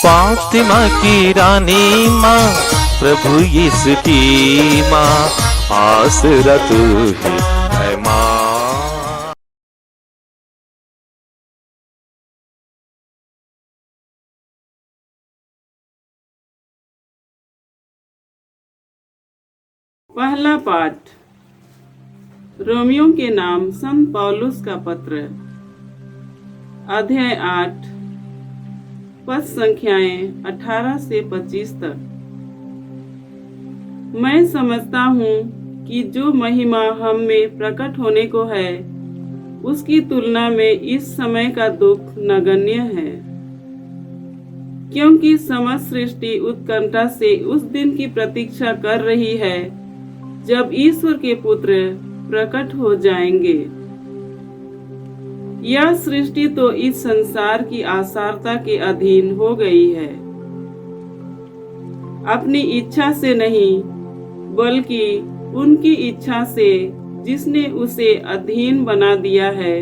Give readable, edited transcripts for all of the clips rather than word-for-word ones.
फातिमा की रानी माँ, प्रभु यीशु की माँ, आसरा तू ही है माँ। पहला पाठ रोमियो के नाम संत पौलुस का पत्र, अध्याय 8, पद संख्याएं 18 से 25 तक। मैं समझता हूँ कि जो महिमा हम में प्रकट होने को है, उसकी तुलना में इस समय का दुख नगण्य है, क्योंकि समस्त सृष्टि उत्कंठा से उस दिन की प्रतीक्षा कर रही है जब ईश्वर के पुत्र प्रकट हो जाएंगे। यह सृष्टि तो इस संसार की आसारता के अधीन हो गई है, अपनी इच्छा से नहीं बल्कि उनकी इच्छा से जिसने उसे अधीन बना दिया है।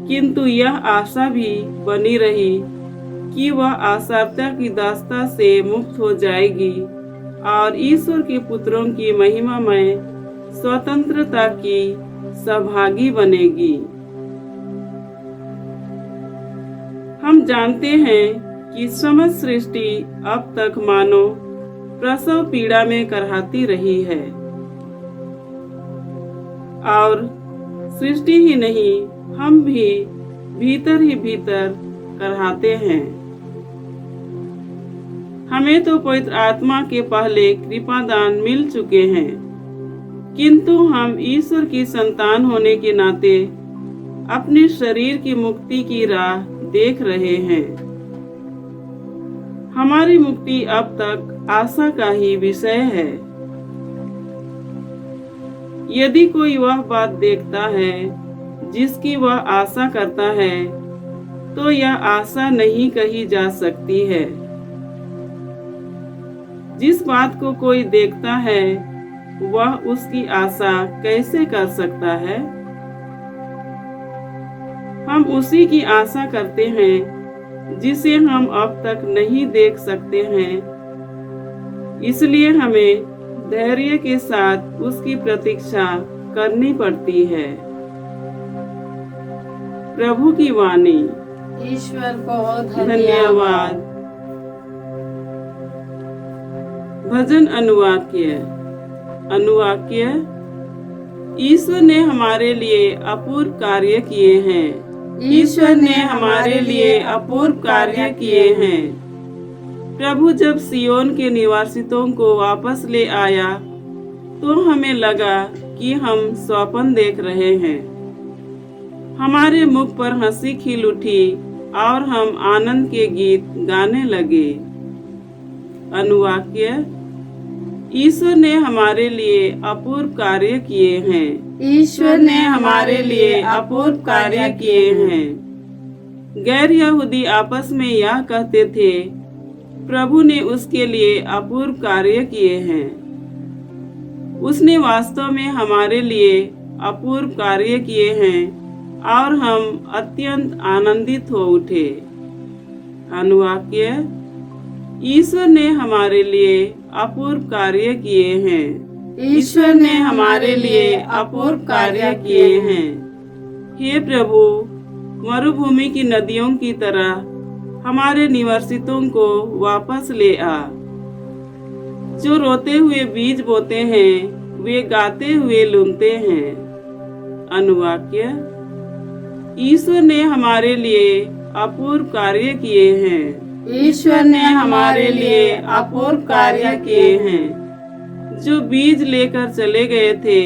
किंतु यह आशा भी बनी रही कि वह आसारता की दास्ता से मुक्त हो जाएगी और ईश्वर के पुत्रों की महिमामय स्वतंत्रता की सहभागी बनेगी। हम जानते हैं कि समस्त सृष्टि अब तक मानो प्रसव पीड़ा में करहाती रही है, और सृष्टि ही नहीं, हम भी भीतर ही भीतर करहाते हैं। हमें तो पवित्र आत्मा के पहले कृपादान मिल चुके हैं, किंतु हम ईश्वर की संतान होने के नाते अपने शरीर की मुक्ति की राह देख रहे हैं। हमारी मुक्ति अब तक आशा का ही विषय है। यदि कोई वह बात देखता है जिसकी वह आशा करता है, तो यह आशा नहीं कही जा सकती है। जिस बात को कोई देखता है, वह उसकी आशा कैसे कर सकता है? हम उसी की आशा करते हैं जिसे हम अब तक नहीं देख सकते हैं। इसलिए हमें धैर्य के साथ उसकी प्रतीक्षा करनी पड़ती है। प्रभु की वाणी। ईश्वर को धन्यवाद। भजन अनुवाक्य। ईश्वर ने हमारे लिए अपूर्व कार्य किए हैं। ईश्वर ने हमारे लिए अपूर्व कार्य किए हैं। प्रभु जब सियोन के निवासितों को वापस ले आया, तो हमें लगा कि हम स्वप्न देख रहे हैं। हमारे मुख पर हंसी खिल उठी और हम आनंद के गीत गाने लगे। अनुवाक्य। ईश्वर ने हमारे लिए अपूर्व कार्य किए हैं। ईश्वर ने हमारे लिए अपूर्व कार्य किए हैं। गैर यहूदी आपस में यह कहते थे, प्रभु ने उसके लिए अपूर्व कार्य किए हैं। उसने वास्तव में हमारे लिए अपूर्व कार्य किए हैं और हम अत्यंत आनंदित हो उठे। अनुवाक्य। ईश्वर ने हमारे लिए अपूर्व कार्य किए हैं। ईश्वर ने हमारे लिए अपूर्व कार्य किए हैं। हे प्रभु, मरुभूमि की नदियों की तरह हमारे निवासितों को वापस ले आ। जो रोते हुए बीज बोते हैं, वे गाते हुए लूनते हैं। अनुवाक्य। ईश्वर ने हमारे लिए अपूर्व कार्य किए हैं। ईश्वर ने हमारे लिए अपूर्व कार्य किए हैं। जो बीज लेकर चले गए थे,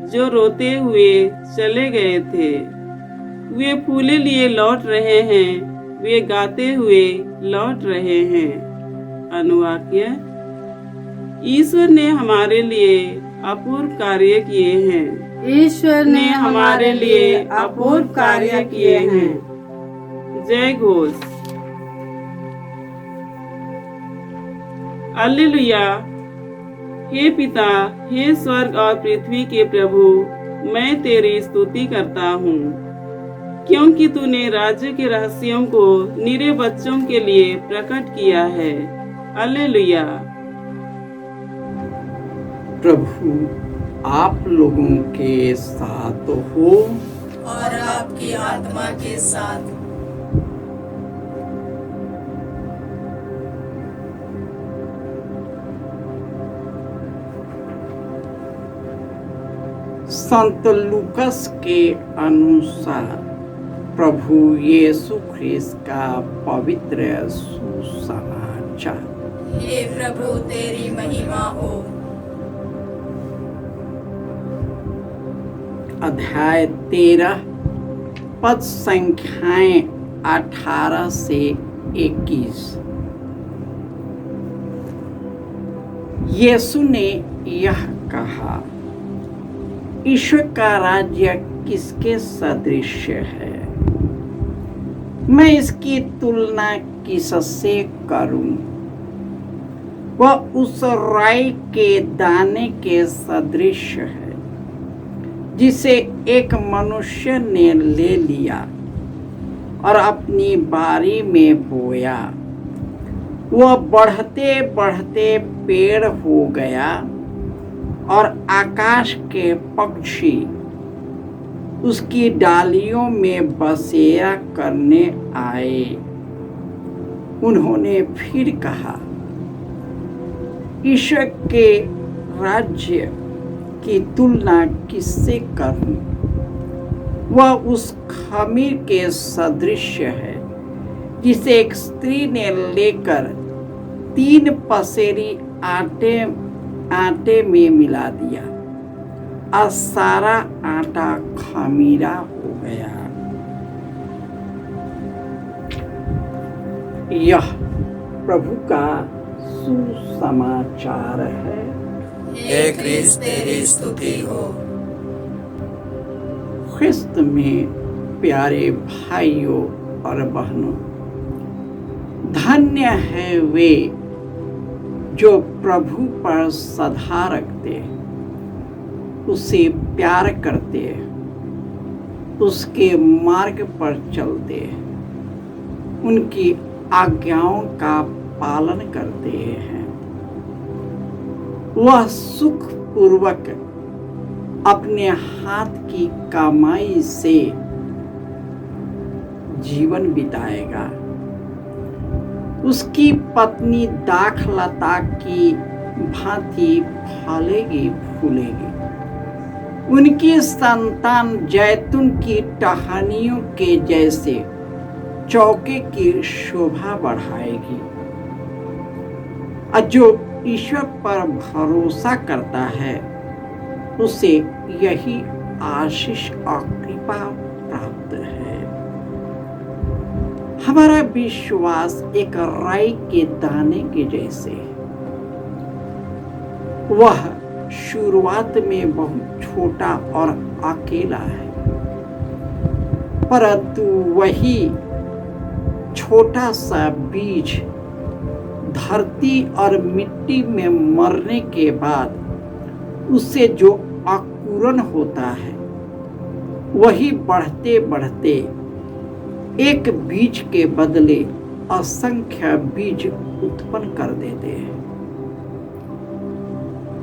जो रोते हुए चले गए थे, वे फूले लिए लौट रहे हैं, वे गाते हुए लौट रहे हैं। अनुवाक्य। ईश्वर ने हमारे लिए अपूर्व कार्य किए हैं। ईश्वर ने हमारे लिए अपूर्व कार्य किए हैं। जय घोष। हालेलुया। हे पिता, हे स्वर्ग और पृथ्वी के प्रभु, मैं तेरी स्तुति करता हूँ, क्योंकि तूने राज्य के रहस्यों को निरे बच्चों के लिए प्रकट किया है। हालेलुया। प्रभु आप लोगों के साथ हो और आपकी आत्मा के साथ। संत लूकस के अनुसार प्रभु यीशु ख्रिस्त का पवित्र सुसमाचार। हे प्रभु तेरी महिमा हो। अध्याय 13 पद संख्याएं 18 से 21। यीशु ने यह कहा, ईश्वर का राज्य किसके सदृश है? मैं इसकी तुलना किससे करूं? वह उस राई के दाने के सदृश है जिसे एक मनुष्य ने ले लिया और अपनी बारी में बोया। वह बढ़ते बढ़ते पेड़ हो गया और आकाश के पक्षी उसकी डालियों में बसेरा करने आए। उन्होंने फिर कहा, ईश्वर के राज्य की तुलना किससे करूं? वह उस खमीर के सदृश है जिसे एक स्त्री ने लेकर 3 पसेरी आटे में मिला दिया और सारा आटा खमीरा हो गया। यह प्रभु का सुसमाचार है। हे क्रिस्त तेरी स्तुति हो। ख्रिस्त में प्यारे भाइयों और बहनों, धन्य है वे जो प्रभु पर श्रद्धा रखते, उसे प्यार करते, उसके मार्ग पर चलते, उनकी आज्ञाओं का पालन करते हैं। वह सुख पूर्वक अपने हाथ की कमाई से जीवन बिताएगा। उसकी पत्नी दाखलता की भांति फलेगी फूलेगी। उनकी संतान जैतून की टहनियों के जैसे चौके की शोभा बढ़ाएगी। और जो ईश्वर पर भरोसा करता है उसे यही आशीष और कृपा प्राप्त है। हमारा विश्वास एक राई के दाने के जैसे है। वह शुरुआत में बहुत छोटा और अकेला है, परंतु वही छोटा सा बीज धरती और मिट्टी में मरने के बाद उससे जो अंकुरन होता है, वही बढ़ते बढ़ते एक बीज के बदले असंख्य बीज उत्पन्न कर देते हैं।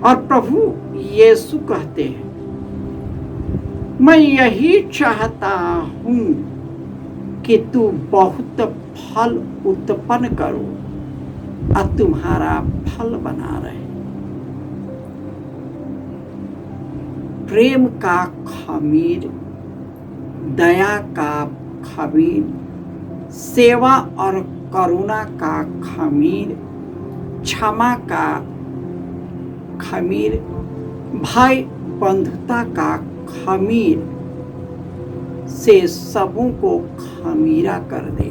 और प्रभु यीशु कहते हैं, मैं यही चाहता हूं कि तू बहुत फल उत्पन्न करो और तुम्हारा फल बना रहे। प्रेम का खमीर, दया का खमीर, सेवा और करुणा का खमीर, क्षमा का खमीर, भाई बंधुता का खमीर से सबों को खमीरा कर दे,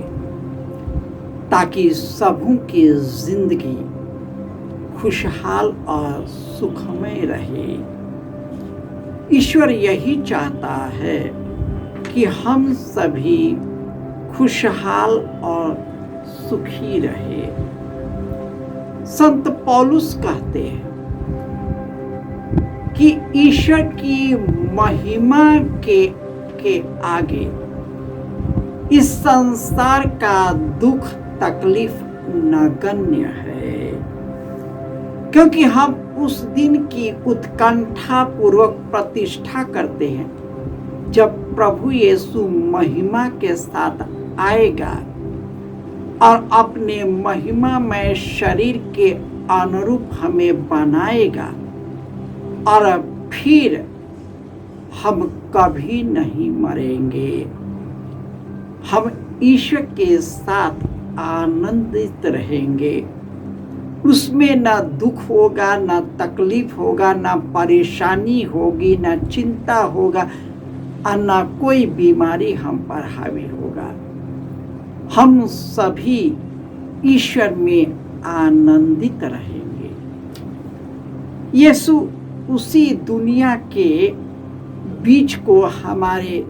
ताकि सबों की जिंदगी खुशहाल और सुखमय रहे। ईश्वर यही चाहता है कि हम सभी खुशहाल और सुखी रहे। संत पौलुस कहते हैं कि ईश्वर की महिमा के आगे इस संसार का दुख तकलीफ नगण्य है, क्योंकि हम उस दिन की उत्कंठा पूर्वक प्रतिष्ठा करते हैं जब प्रभु यीशु महिमा के साथ आएगा और अपने महिमामय शरीर के अनुरूप हमें बनाएगा, और फिर हम कभी नहीं मरेंगे। हम ईश्वर के साथ आनंदित रहेंगे। उसमें ना दुख होगा, ना तकलीफ होगा, ना परेशानी होगी, ना चिंता होगा और ना कोई बीमारी हम पर हावी होगा। हम सभी ईश्वर में आनंदित रहेंगे। यीशु उसी दुनिया के बीज को हमारे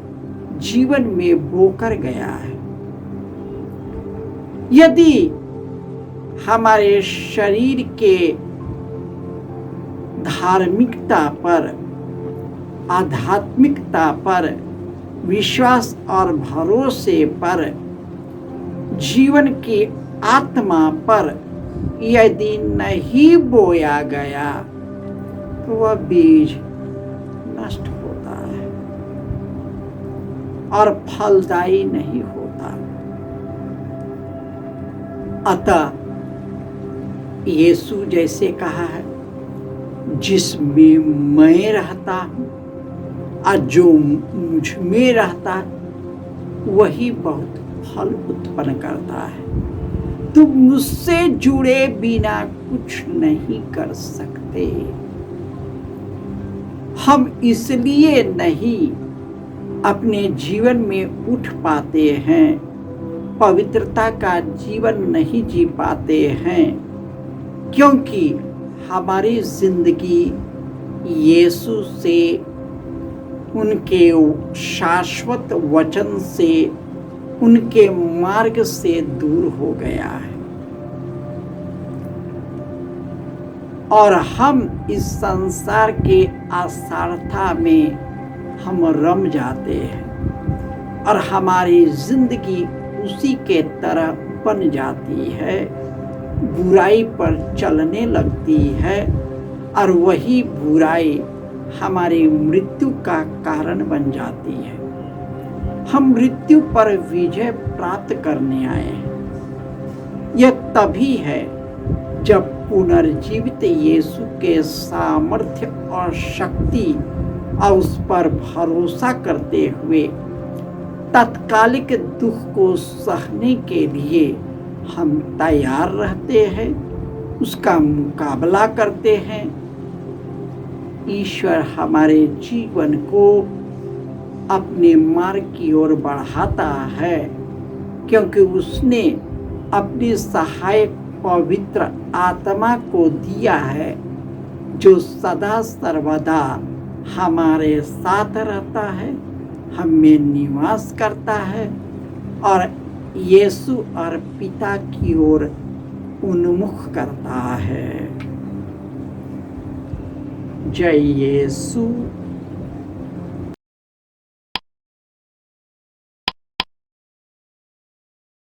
जीवन में बोकर गया है। यदि हमारे शरीर के धार्मिकता पर, आध्यात्मिकता पर, विश्वास और भरोसे पर, जीवन की आत्मा पर यदि नहीं बोया गया तो वह बीज नष्ट होता है और फलदायी नहीं होता। अतः यीशु जैसे कहा है, जिसमें मैं रहता हूँ और जो मुझ में रहता है वही बहुत फल उत्पन्न करता है। तुम मुझसे जुड़े बिना कुछ नहीं कर सकते। हम इसलिए नहीं अपने जीवन में उठ पाते हैं, पवित्रता का जीवन नहीं जी पाते हैं, क्योंकि हमारी जिंदगी यीशु से, उनके शाश्वत वचन से, उनके मार्ग से दूर हो गया है और हम इस संसार के असारता में हम रम जाते हैं और हमारी जिंदगी उसी के तरह बन जाती है, बुराई पर चलने लगती है और वही बुराई हमारी मृत्यु का कारण बन जाती है। हम मृत्यु पर विजय प्राप्त करने आए हैं। यह तभी है जब पुनर्जीवित यीशु के सामर्थ्य और शक्ति और उस पर भरोसा करते हुए तात्कालिक दुख को सहने के लिए हम तैयार रहते हैं, उसका मुकाबला करते हैं। ईश्वर हमारे जीवन को अपने मार्ग की ओर बढ़ाता है, क्योंकि उसने अपनी सहायक पवित्र आत्मा को दिया है, जो सदा सर्वदा हमारे साथ रहता है, हम में निवास करता है और यीशु और पिता की ओर उन्मुख करता है। जय यीशु।